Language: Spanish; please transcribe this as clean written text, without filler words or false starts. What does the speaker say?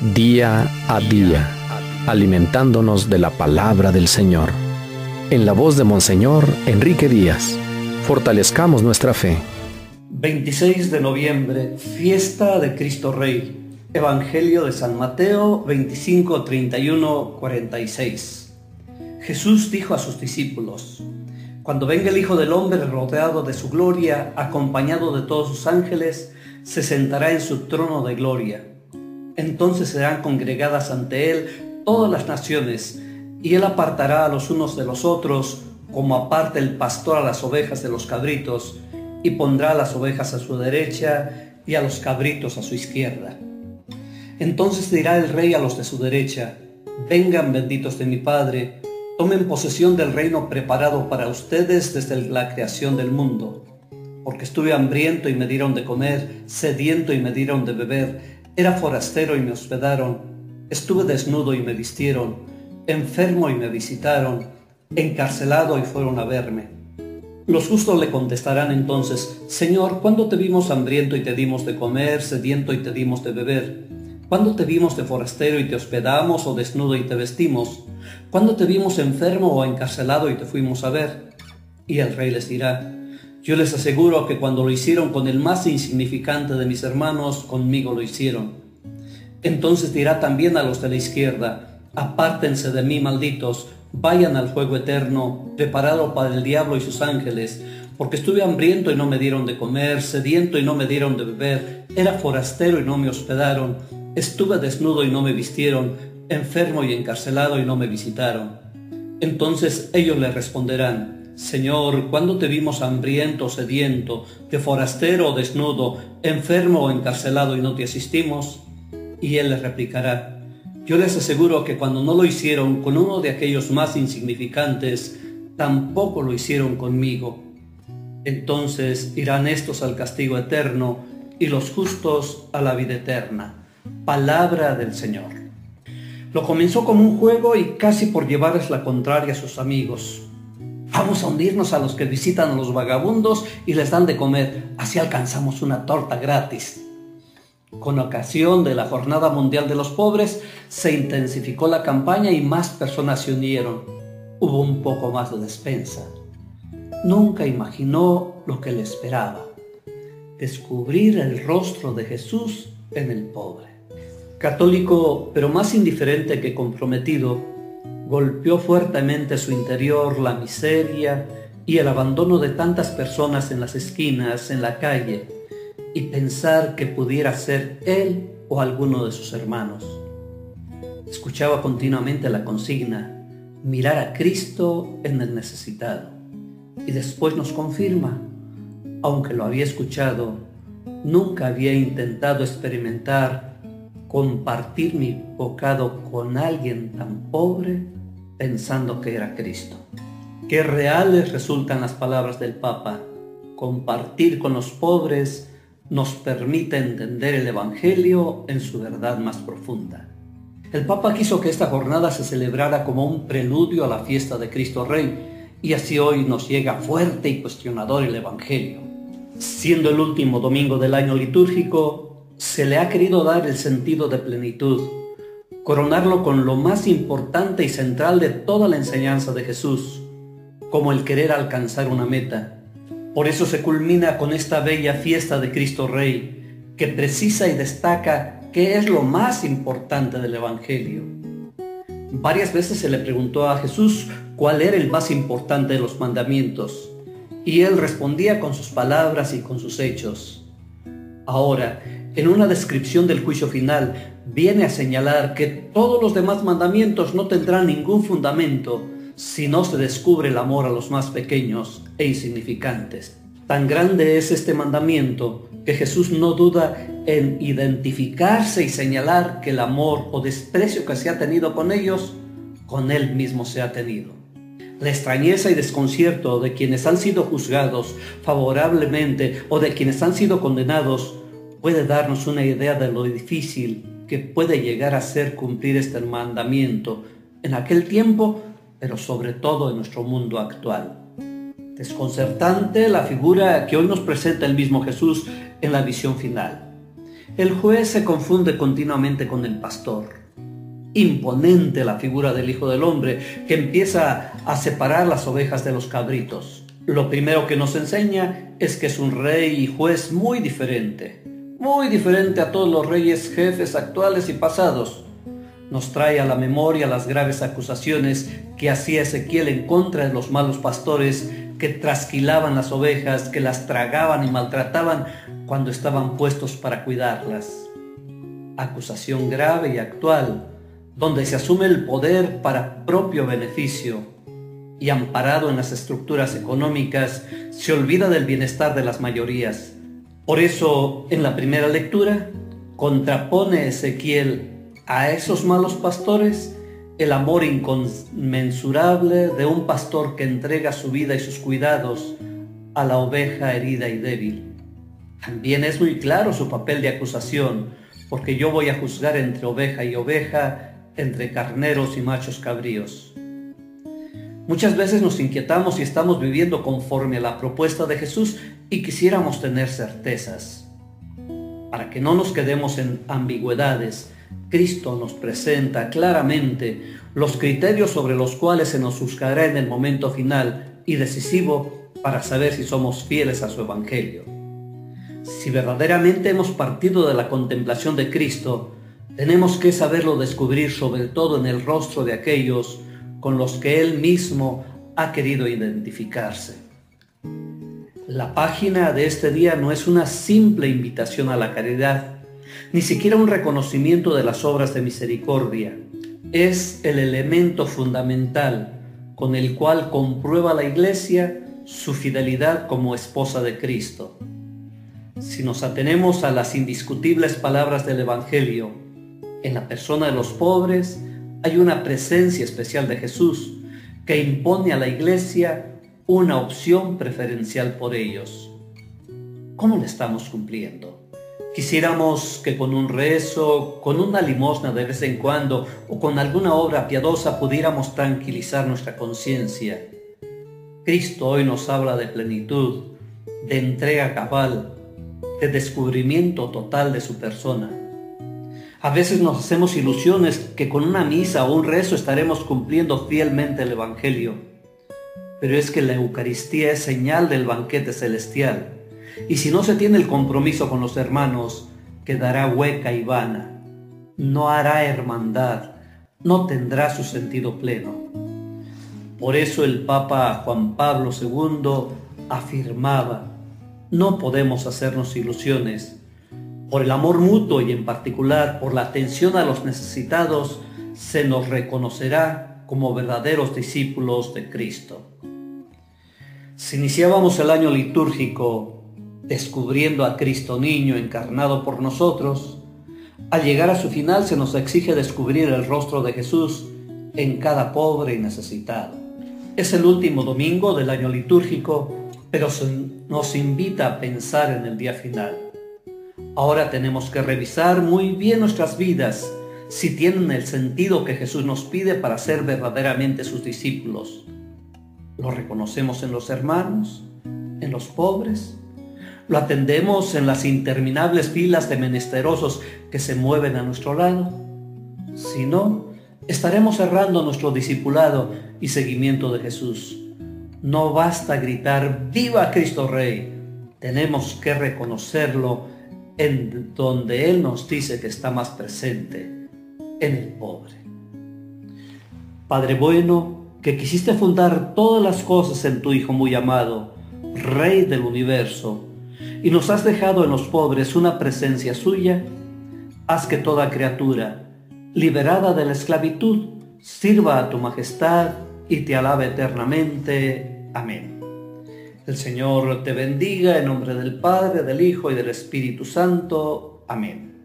día a día, alimentándonos de la palabra del Señor. En la voz de Monseñor Enrique Díaz, fortalezcamos nuestra fe. 26 de noviembre, fiesta de Cristo Rey. Evangelio de San Mateo 25, 31, 46. Jesús dijo a sus discípulos: cuando venga el Hijo del Hombre rodeado de su gloria, acompañado de todos sus ángeles, se sentará en su trono de gloria. Entonces serán congregadas ante él todas las naciones, y él apartará a los unos de los otros, como aparta el pastor a las ovejas de los cabritos, y pondrá a las ovejas a su derecha y a los cabritos a su izquierda. Entonces dirá el rey a los de su derecha: vengan, benditos de mi Padre, tomen posesión del reino preparado para ustedes desde la creación del mundo. Porque estuve hambriento y me dieron de comer, sediento y me dieron de beber, era forastero y me hospedaron, estuve desnudo y me vistieron, enfermo y me visitaron, encarcelado y fueron a verme. Los justos le contestarán entonces: Señor, ¿cuándo te vimos hambriento y te dimos de comer, sediento y te dimos de beber? ¿Cuándo te vimos de forastero y te hospedamos, o desnudo y te vestimos? ¿Cuándo te vimos enfermo o encarcelado y te fuimos a ver? Y el rey les dirá: yo les aseguro que cuando lo hicieron con el más insignificante de mis hermanos, conmigo lo hicieron. Entonces dirá también a los de la izquierda: apártense de mí, malditos, vayan al fuego eterno, preparado para el diablo y sus ángeles, porque estuve hambriento y no me dieron de comer, sediento y no me dieron de beber, era forastero y no me hospedaron, estuve desnudo y no me vistieron, enfermo y encarcelado y no me visitaron. Entonces ellos le responderán: Señor, ¿cuándo te vimos hambriento o sediento, de forastero o desnudo, enfermo o encarcelado y no te asistimos? Y él les replicará: yo les aseguro que cuando no lo hicieron con uno de aquellos más insignificantes, tampoco lo hicieron conmigo. Entonces irán estos al castigo eterno y los justos a la vida eterna. Palabra del Señor. Lo comenzó como un juego y casi por llevarles la contraria a sus amigos. Vamos a unirnos a los que visitan a los vagabundos y les dan de comer, así alcanzamos una torta gratis. Con ocasión de la Jornada Mundial de los Pobres, se intensificó la campaña y más personas se unieron. Hubo un poco más de despensa. Nunca imaginó lo que le esperaba: descubrir el rostro de Jesús en el pobre. Católico, pero más indiferente que comprometido, golpeó fuertemente su interior la miseria y el abandono de tantas personas en las esquinas, en la calle, y pensar que pudiera ser él o alguno de sus hermanos. Escuchaba continuamente la consigna: mirar a Cristo en el necesitado. Y después nos confirma: aunque lo había escuchado, nunca había intentado experimentar compartir mi bocado con alguien tan pobre, pensando que era Cristo. Qué reales resultan las palabras del Papa: compartir con los pobres nos permite entender el Evangelio en su verdad más profunda. El Papa quiso que esta jornada se celebrara como un preludio a la fiesta de Cristo Rey, y así hoy nos llega fuerte y cuestionador el Evangelio. Siendo el último domingo del año litúrgico, se le ha querido dar el sentido de plenitud, coronarlo con lo más importante y central de toda la enseñanza de Jesús, como el querer alcanzar una meta. Por eso se culmina con esta bella fiesta de Cristo Rey, que precisa y destaca qué es lo más importante del Evangelio. Varias veces se le preguntó a Jesús cuál era el más importante de los mandamientos, y él respondía con sus palabras y con sus hechos. Ahora, en una descripción del juicio final, viene a señalar que todos los demás mandamientos no tendrán ningún fundamento si no se descubre el amor a los más pequeños e insignificantes. Tan grande es este mandamiento que Jesús no duda en identificarse y señalar que el amor o desprecio que se ha tenido con ellos, con él mismo se ha tenido. La extrañeza y desconcierto de quienes han sido juzgados favorablemente o de quienes han sido condenados puede darnos una idea de lo difícil que puede llegar a ser cumplir este mandamiento en aquel tiempo, pero sobre todo en nuestro mundo actual. Desconcertante la figura que hoy nos presenta el mismo Jesús en la visión final. El juez se confunde continuamente con el pastor. Imponente la figura del Hijo del Hombre, que empieza a separar las ovejas de los cabritos. Lo primero que nos enseña es que es un rey y juez muy diferente a todos los reyes jefes actuales y pasados. Nos trae a la memoria las graves acusaciones que hacía Ezequiel en contra de los malos pastores que trasquilaban las ovejas, que las tragaban y maltrataban cuando estaban puestos para cuidarlas. Acusación grave y actual, donde se asume el poder para propio beneficio y amparado en las estructuras económicas, se olvida del bienestar de las mayorías. Por eso, en la primera lectura, contrapone Ezequiel a esos malos pastores el amor inconmensurable de un pastor que entrega su vida y sus cuidados a la oveja herida y débil. También es muy claro su papel de acusación, porque yo voy a juzgar entre oveja y oveja, entre carneros y machos cabríos. Muchas veces nos inquietamos si estamos viviendo conforme a la propuesta de Jesús y quisiéramos tener certezas. Para que no nos quedemos en ambigüedades, Cristo nos presenta claramente los criterios sobre los cuales se nos juzgará en el momento final y decisivo para saber si somos fieles a su Evangelio. Si verdaderamente hemos partido de la contemplación de Cristo, tenemos que saberlo descubrir sobre todo en el rostro de aquellos con los que Él mismo ha querido identificarse. La página de este día no es una simple invitación a la caridad, ni siquiera un reconocimiento de las obras de misericordia. Es el elemento fundamental con el cual comprueba la Iglesia su fidelidad como esposa de Cristo. Si nos atenemos a las indiscutibles palabras del Evangelio, en la persona de los pobres hay una presencia especial de Jesús que impone a la Iglesia una opción preferencial por ellos. ¿Cómo le estamos cumpliendo? Quisiéramos que con un rezo, con una limosna de vez en cuando o con alguna obra piadosa pudiéramos tranquilizar nuestra conciencia. Cristo hoy nos habla de plenitud, de entrega cabal, de descubrimiento total de su persona. A veces nos hacemos ilusiones que con una misa o un rezo estaremos cumpliendo fielmente el Evangelio. Pero es que la Eucaristía es señal del banquete celestial. Y si no se tiene el compromiso con los hermanos, quedará hueca y vana. No hará hermandad, no tendrá su sentido pleno. Por eso el Papa Juan Pablo II afirmaba: no podemos hacernos ilusiones. Por el amor mutuo y en particular por la atención a los necesitados, se nos reconocerá como verdaderos discípulos de Cristo. Si iniciábamos el año litúrgico descubriendo a Cristo niño encarnado por nosotros, al llegar a su final se nos exige descubrir el rostro de Jesús en cada pobre y necesitado. Es el último domingo del año litúrgico, pero nos invita a pensar en el día final. Ahora tenemos que revisar muy bien nuestras vidas, si tienen el sentido que Jesús nos pide para ser verdaderamente sus discípulos. ¿Lo reconocemos en los hermanos, en los pobres? ¿Lo atendemos en las interminables filas de menesterosos que se mueven a nuestro lado? Si no, estaremos errando nuestro discipulado y seguimiento de Jesús. No basta gritar ¡Viva Cristo Rey! Tenemos que reconocerlo en donde Él nos dice que está más presente, en el pobre. Padre bueno, que quisiste fundar todas las cosas en tu Hijo muy amado, Rey del universo, y nos has dejado en los pobres una presencia suya, haz que toda criatura, liberada de la esclavitud, sirva a tu majestad y te alabe eternamente. Amén. El Señor te bendiga en nombre del Padre, del Hijo y del Espíritu Santo. Amén.